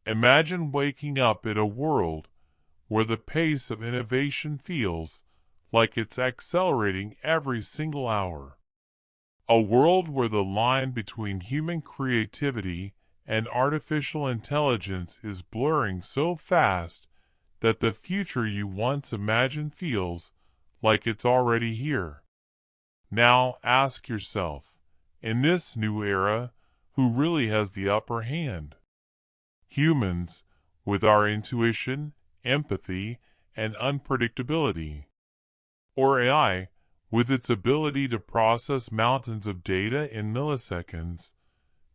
Imagine waking up in a world where the pace of innovation feels like it's accelerating every single hour. A world where the line between human creativity and artificial intelligence is blurring so fast that the future you once imagined feels like it's already here. Now ask yourself, in this new era, who really has the upper hand? Humans, with our intuition, empathy, and unpredictability, or AI, with its ability to process mountains of data in milliseconds,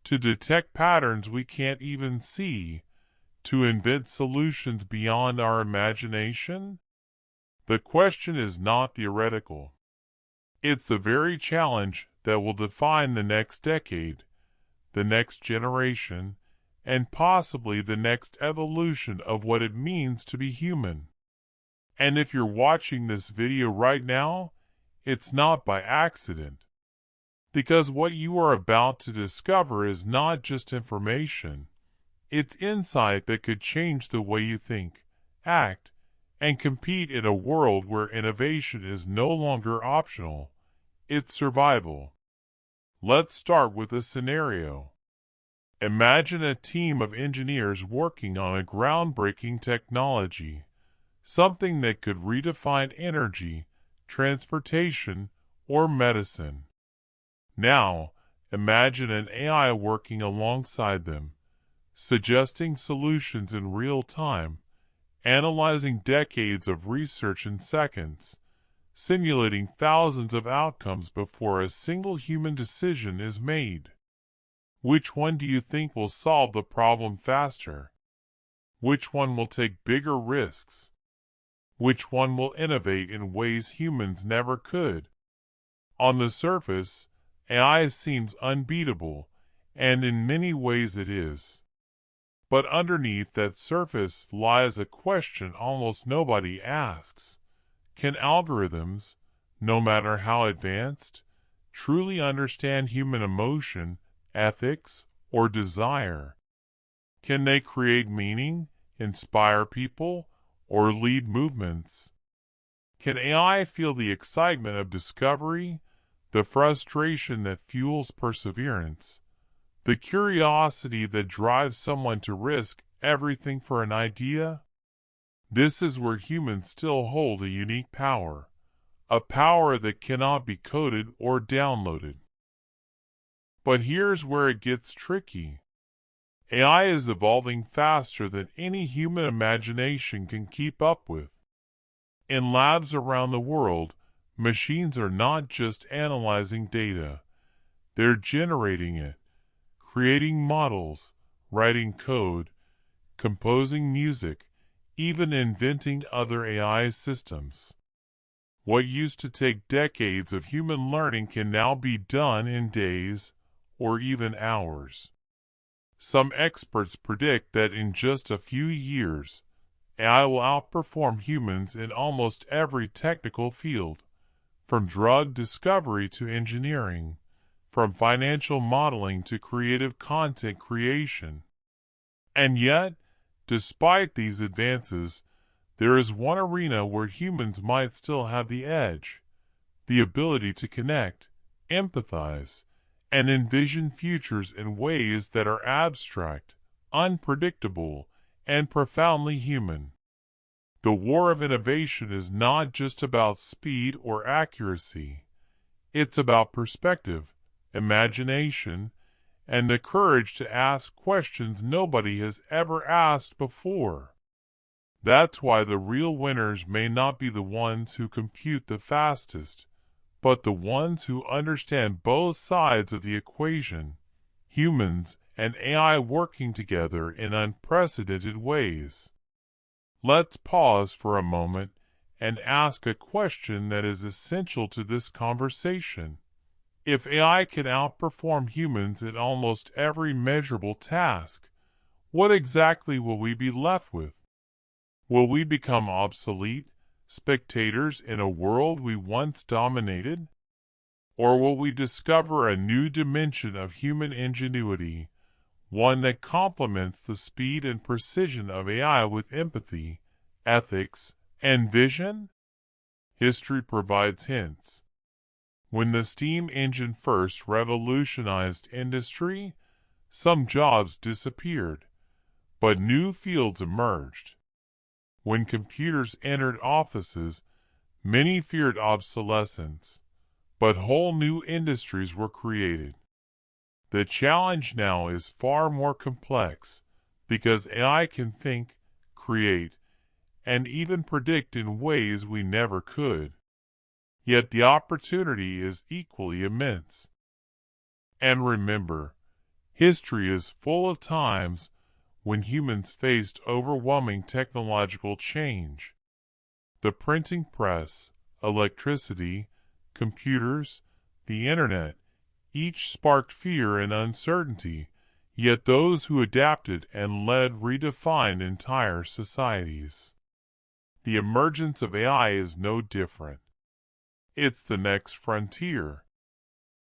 to detect patterns we can't even see, to invent solutions beyond our imagination? The question is not theoretical. It's the very challenge that will define the next decade, the next generation, and possibly the next evolution of what it means to be human. And if you're watching this video right now, it's not by accident. Because what you are about to discover is not just information. It's insight that could change the way you think, act, and compete in a world where innovation is no longer optional. It's survival. Let's start with a scenario. Imagine a team of engineers working on a groundbreaking technology, something that could redefine energy, transportation, or medicine. Now, imagine an AI working alongside them, suggesting solutions in real time, analyzing decades of research in seconds, simulating thousands of outcomes before a single human decision is made. Which one do you think will solve the problem faster? Which one will take bigger risks? Which one will innovate in ways humans never could? On the surface, AI seems unbeatable, and in many ways it is. But underneath that surface lies a question almost nobody asks. Can algorithms, no matter how advanced, truly understand human emotion, ethics, or desire? Can they create meaning, inspire people, or lead movements? Can AI feel the excitement of discovery, the frustration that fuels perseverance, the curiosity that drives someone to risk everything for an idea? This is where humans still hold a unique power, a power that cannot be coded or downloaded. But here's where it gets tricky. AI is evolving faster than any human imagination can keep up with. In labs around the world, machines are not just analyzing data. They're generating it, creating models, writing code, composing music, even inventing other AI systems. What used to take decades of human learning can now be done in days or even hours. Some experts predict that in just a few years, AI will outperform humans in almost every technical field, from drug discovery to engineering, from financial modeling to creative content creation. And yet, despite these advances, there is one arena where humans might still have the edge: the ability to connect, empathize, and envision futures in ways that are abstract, unpredictable, and profoundly human. The war of innovation is not just about speed or accuracy. It's about perspective, imagination, and the courage to ask questions nobody has ever asked before. That's why the real winners may not be the ones who compute the fastest, but the ones who understand both sides of the equation, humans and AI working together in unprecedented ways. Let's pause for a moment and ask a question that is essential to this conversation. If AI can outperform humans in almost every measurable task, what exactly will we be left with? Will we become obsolete, spectators in a world we once dominated? Or will we discover a new dimension of human ingenuity, one that complements the speed and precision of AI with empathy, ethics, and vision? History provides hints. When the steam engine first revolutionized industry, some jobs disappeared, but new fields emerged. When computers entered offices, many feared obsolescence, but whole new industries were created. The challenge now is far more complex because AI can think, create, and even predict in ways we never could. Yet the opportunity is equally immense. And remember, history is full of times when humans faced overwhelming technological change. The printing press, electricity, computers, the internet, each sparked fear and uncertainty, yet those who adapted and led redefined entire societies. The emergence of AI is no different. It's the next frontier.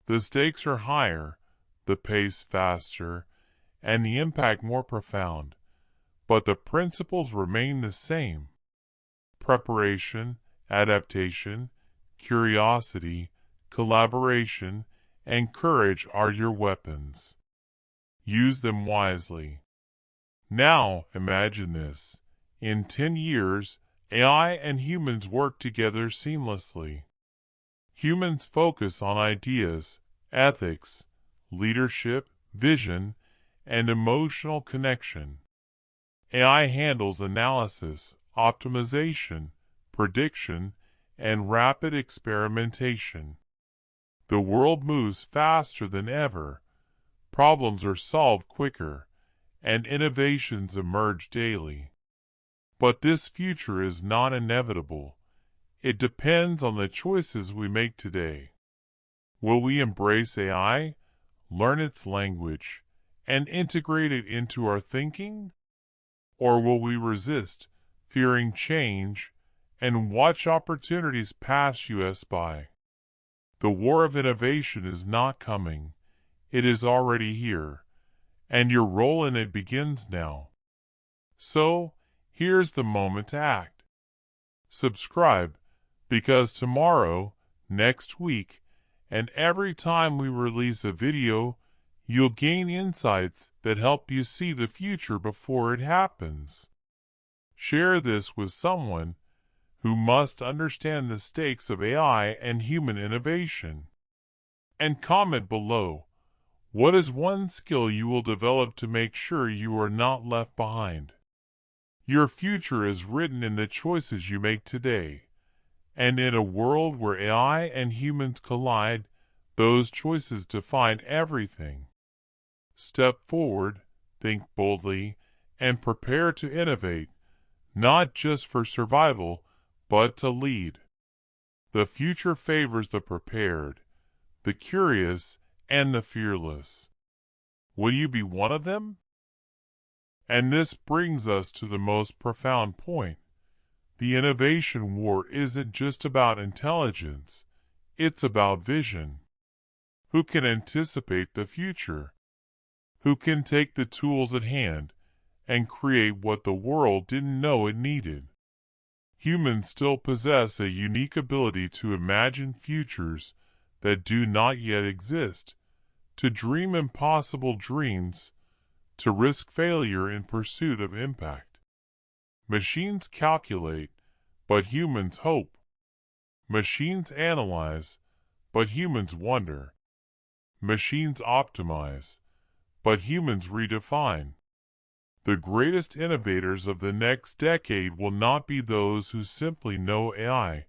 The stakes are higher, the pace faster, and the impact more profound, but the principles remain the same. Preparation, adaptation, curiosity, collaboration, and courage are your weapons. Use them wisely. Now, imagine this. In 10 years, AI and humans work together seamlessly. Humans focus on ideas, ethics, leadership, vision, and emotional connection. AI handles analysis, optimization, prediction, and rapid experimentation. The world moves faster than ever, problems are solved quicker, and innovations emerge daily. But this future is not inevitable. It depends on the choices we make today. Will we embrace AI, learn its language, and integrate it into our thinking? Or will we resist, fearing change, and watch opportunities pass us by? The war of innovation is not coming. It is already here, and your role in it begins now. So, here's the moment to act. Subscribe, because tomorrow, next week, and every time we release a video, you'll gain insights that help you see the future before it happens. Share this with someone who must understand the stakes of AI and human innovation. And comment below, what is one skill you will develop to make sure you are not left behind? Your future is written in the choices you make today. And in a world where AI and humans collide, those choices define everything. Step forward, think boldly, and prepare to innovate, not just for survival, but to lead. The future favors the prepared, the curious, and the fearless. Will you be one of them? And this brings us to the most profound point. The innovation war isn't just about intelligence, it's about vision. Who can anticipate the future? Who can take the tools at hand and create what the world didn't know it needed? Humans still possess a unique ability to imagine futures that do not yet exist, to dream impossible dreams, to risk failure in pursuit of impact. Machines calculate, but humans hope. Machines analyze, but humans wonder. Machines optimize, but humans redefine. The greatest innovators of the next decade will not be those who simply know AI.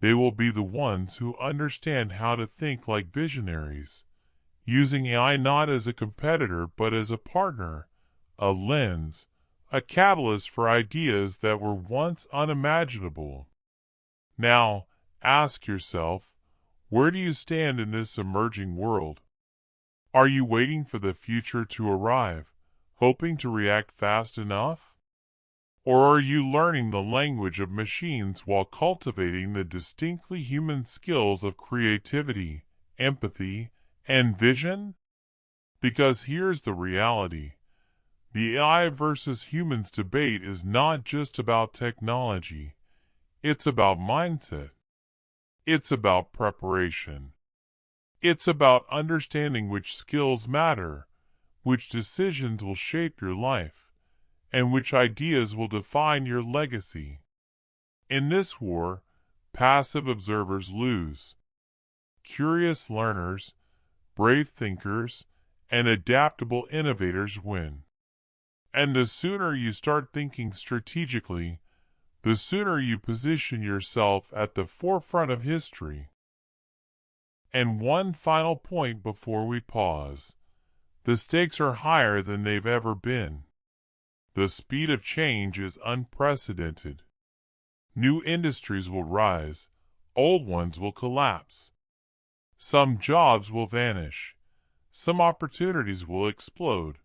They will be the ones who understand how to think like visionaries, using AI not as a competitor but as a partner, a lens, a catalyst for ideas that were once unimaginable. Now, ask yourself, where do you stand in this emerging world? Are you waiting for the future to arrive, hoping to react fast enough? Or are you learning the language of machines while cultivating the distinctly human skills of creativity, empathy, and vision? Because here's the reality. The AI versus humans debate is not just about technology. It's about mindset. It's about preparation. It's about understanding which skills matter, which decisions will shape your life, and which ideas will define your legacy. In this war, passive observers lose. Curious learners, brave thinkers, and adaptable innovators win. And the sooner you start thinking strategically, the sooner you position yourself at the forefront of history. And one final point before we pause. The stakes are higher than they've ever been. The speed of change is unprecedented. New industries will rise, old ones will collapse. Some jobs will vanish, some opportunities will explode.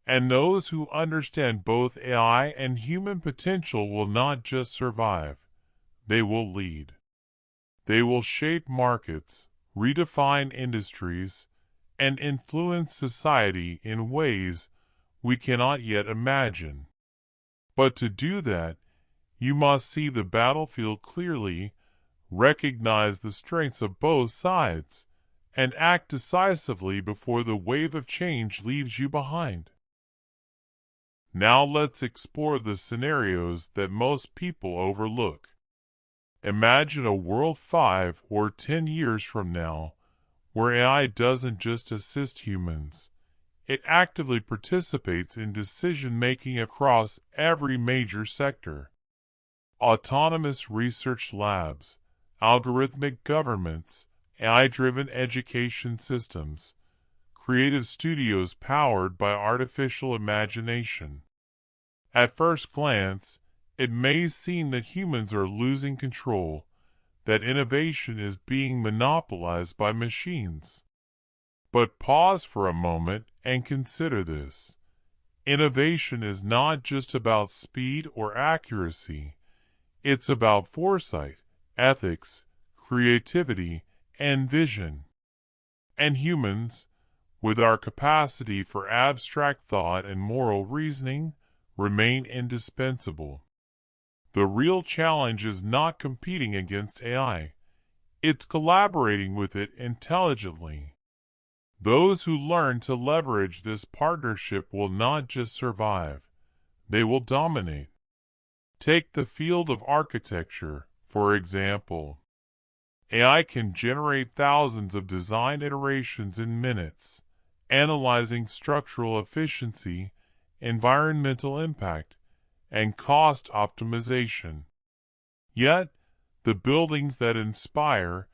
And those who understand both AI and human potential will not just survive, they will lead. They will shape markets, redefine industries, and influence society in ways we cannot yet imagine. But to do that, you must see the battlefield clearly, recognize the strengths of both sides, and act decisively before the wave of change leaves you behind. Now let's explore the scenarios that most people overlook. Imagine a world 5 or 10 years from now where AI doesn't just assist humans. It actively participates in decision-making across every major sector. Autonomous research labs, algorithmic governments, AI-driven education systems, creative studios powered by artificial imagination. At first glance, it may seem that humans are losing control, that innovation is being monopolized by machines. But pause for a moment and consider this. Innovation is not just about speed or accuracy. It's about foresight, ethics, creativity, and vision. And humans, with our capacity for abstract thought and moral reasoning, remain indispensable. The real challenge is not competing against AI. It's collaborating with it intelligently. Those who learn to leverage this partnership will not just survive, they will dominate. Take the field of architecture, for example. AI can generate thousands of design iterations in minutes, analyzing structural efficiency, environmental impact, and cost optimization. Yet, the buildings that inspire,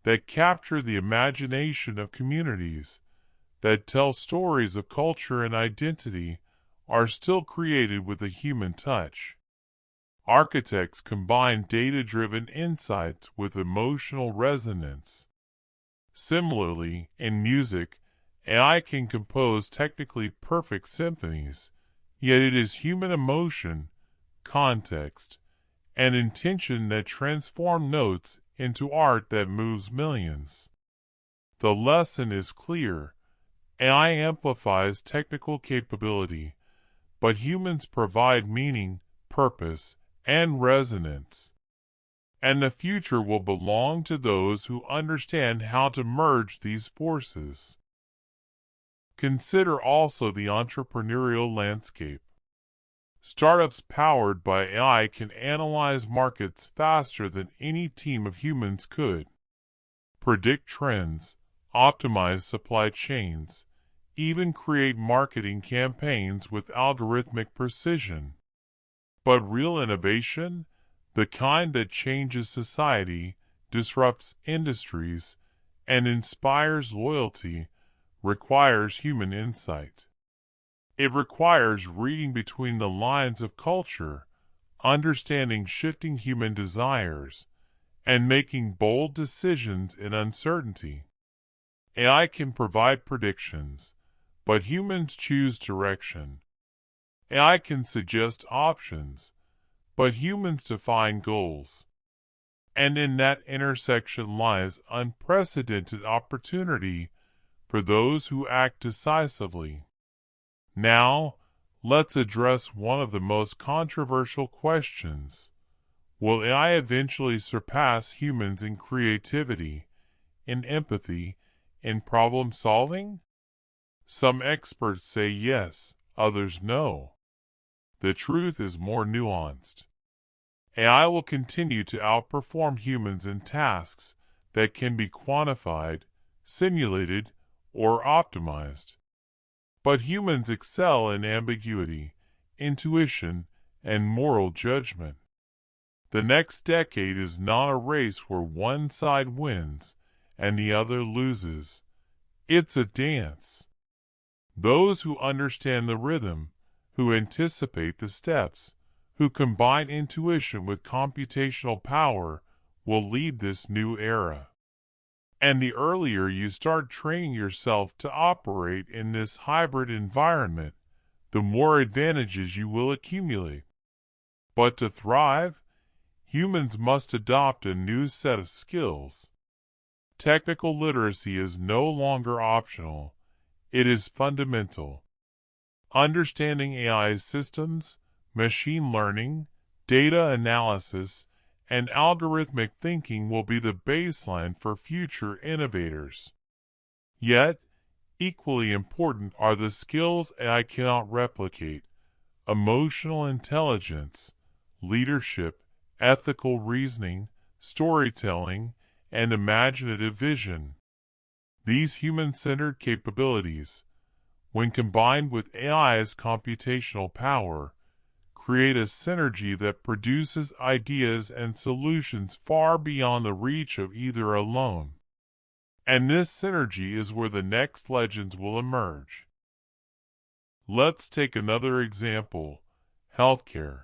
that capture the imagination of communities, that tell stories of culture and identity, are still created with a human touch. Architects combine data-driven insights with emotional resonance. Similarly, in music, AI can compose technically perfect symphonies, yet it is human emotion, context, and intention that transform notes into art that moves millions. The lesson is clear. AI amplifies technical capability, but humans provide meaning, purpose, and resonance. And the future will belong to those who understand how to merge these forces. Consider also the entrepreneurial landscape. Startups powered by AI can analyze markets faster than any team of humans could, predict trends, optimize supply chains, even create marketing campaigns with algorithmic precision. But real innovation, the kind that changes society, disrupts industries, and inspires loyalty, requires human insight. It requires reading between the lines of culture, understanding shifting human desires, and making bold decisions in uncertainty. AI can provide predictions, but humans choose direction. AI can suggest options, but humans define goals. And in that intersection lies unprecedented opportunity for those who act decisively. Now, let's address one of the most controversial questions. Will AI eventually surpass humans in creativity, in empathy, in problem solving? Some experts say yes, others no. The truth is more nuanced. AI will continue to outperform humans in tasks that can be quantified, simulated, or optimized. But humans excel in ambiguity, intuition, and moral judgment. The next decade is not a race where one side wins and the other loses. It's a dance. Those who understand the rhythm, who anticipate the steps, who combine intuition with computational power, will lead this new era. And the earlier you start training yourself to operate in this hybrid environment, the more advantages you will accumulate. But to thrive, humans must adopt a new set of skills. Technical literacy is no longer optional. It is fundamental. Understanding AI systems, machine learning, data analysis, and algorithmic thinking will be the baseline for future innovators. Yet, equally important are the skills AI cannot replicate: emotional intelligence, leadership, ethical reasoning, storytelling, and imaginative vision. These human-centered capabilities, when combined with AI's computational power, create a synergy that produces ideas and solutions far beyond the reach of either alone. And this synergy is where the next legends will emerge. Let's take another example: healthcare.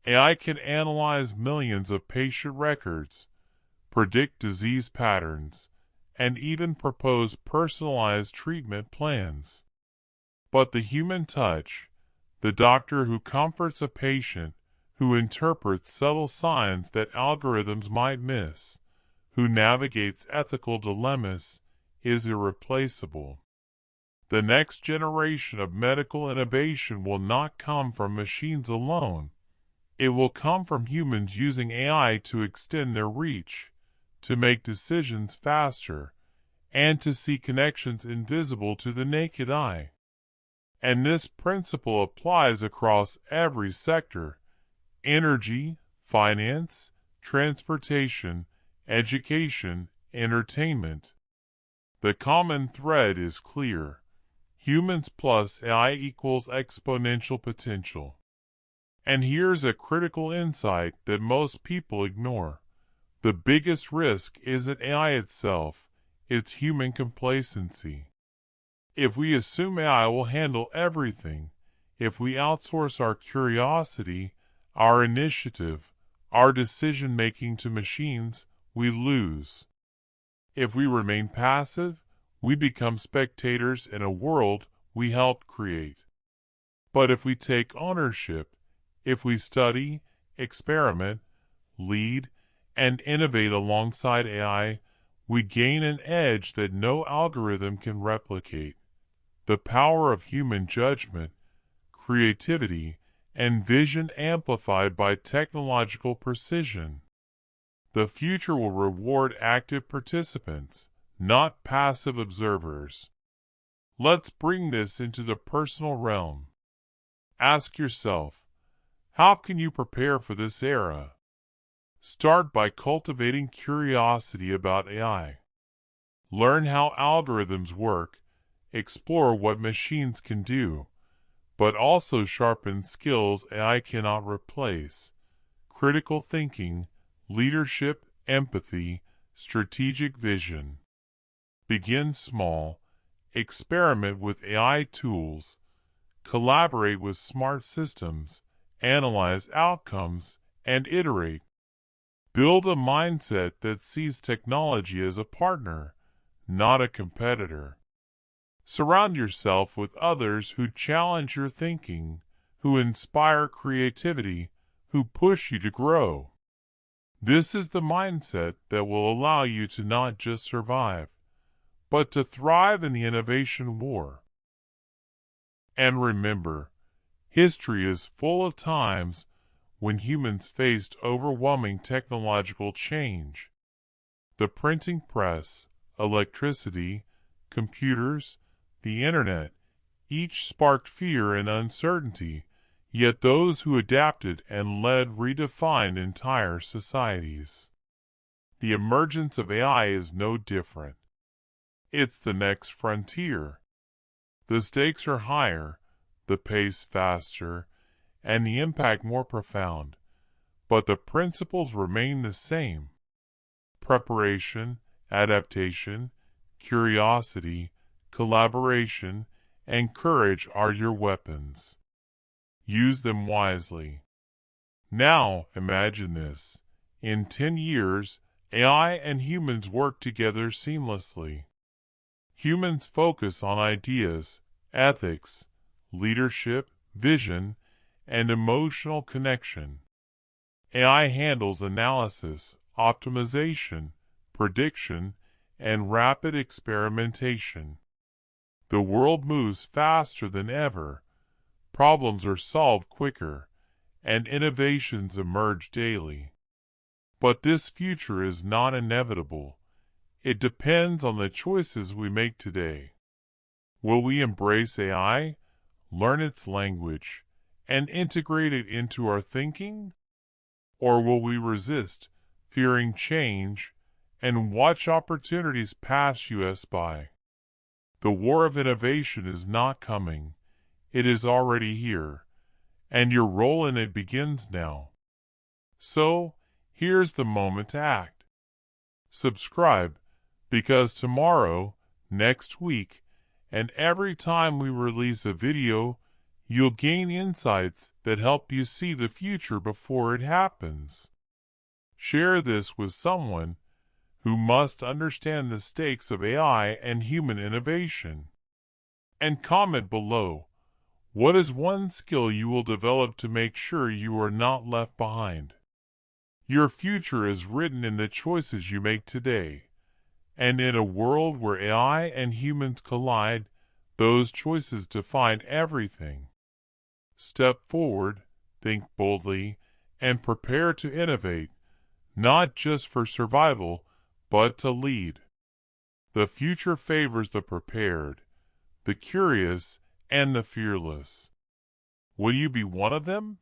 AI can analyze millions of patient records, predict disease patterns, and even propose personalized treatment plans. But the human touch, the doctor who comforts a patient, who interprets subtle signs that algorithms might miss, who navigates ethical dilemmas, is irreplaceable. The next generation of medical innovation will not come from machines alone. It will come from humans using AI to extend their reach, to make decisions faster, and to see connections invisible to the naked eye. And this principle applies across every sector: energy, finance, transportation, education, entertainment. The common thread is clear: humans plus AI equals exponential potential. And here's a critical insight that most people ignore. The biggest risk isn't AI itself, it's human complacency. If we assume AI will handle everything, if we outsource our curiosity, our initiative, our decision-making to machines, we lose. If we remain passive, we become spectators in a world we helped create. But if we take ownership, if we study, experiment, lead, and innovate alongside AI, we gain an edge that no algorithm can replicate: the power of human judgment, creativity, and vision amplified by technological precision. The future will reward active participants, not passive observers. Let's bring this into the personal realm. Ask yourself, how can you prepare for this era? Start by cultivating curiosity about AI. Learn how algorithms work, explore what machines can do, but also sharpen skills AI cannot replace: critical thinking, leadership, empathy, strategic vision. Begin small, experiment with AI tools, collaborate with smart systems, analyze outcomes, and iterate. Build a mindset that sees technology as a partner, not a competitor. Surround yourself with others who challenge your thinking, who inspire creativity, who push you to grow. This is the mindset that will allow you to not just survive, but to thrive in the innovation war. And remember, history is full of times when humans faced overwhelming technological change. The printing press, electricity, computers, the internet, each sparked fear and uncertainty, yet those who adapted and led redefined entire societies. The emergence of AI is no different. It's the next frontier. The stakes are higher, the pace faster, and the impact more profound, but the principles remain the same. Preparation, adaptation, curiosity, collaboration, and courage are your weapons. Use them wisely. Now imagine this. In 10 years, AI and humans work together seamlessly. Humans focus on ideas, ethics, leadership, vision, and emotional connection. AI handles analysis, optimization, prediction, and rapid experimentation. The world moves faster than ever, problems are solved quicker, and innovations emerge daily. But this future is not inevitable. It depends on the choices we make today. Will we embrace AI, learn its language, and integrate it into our thinking? Or will we resist, fearing change, and watch opportunities pass us by? The war of innovation is not coming. It is already here, and your role in it begins now. So, here's the moment to act. Subscribe, because tomorrow, next week, and every time we release a video, you'll gain insights that help you see the future before it happens. Share this with someone who must understand the stakes of AI and human innovation. And comment below, what is one skill you will develop to make sure you are not left behind? Your future is written in the choices you make today. And in a world where AI and humans collide, those choices define everything. Step forward, think boldly, and prepare to innovate, not just for survival, but to lead. The future favors the prepared, the curious, and the fearless. Will you be one of them?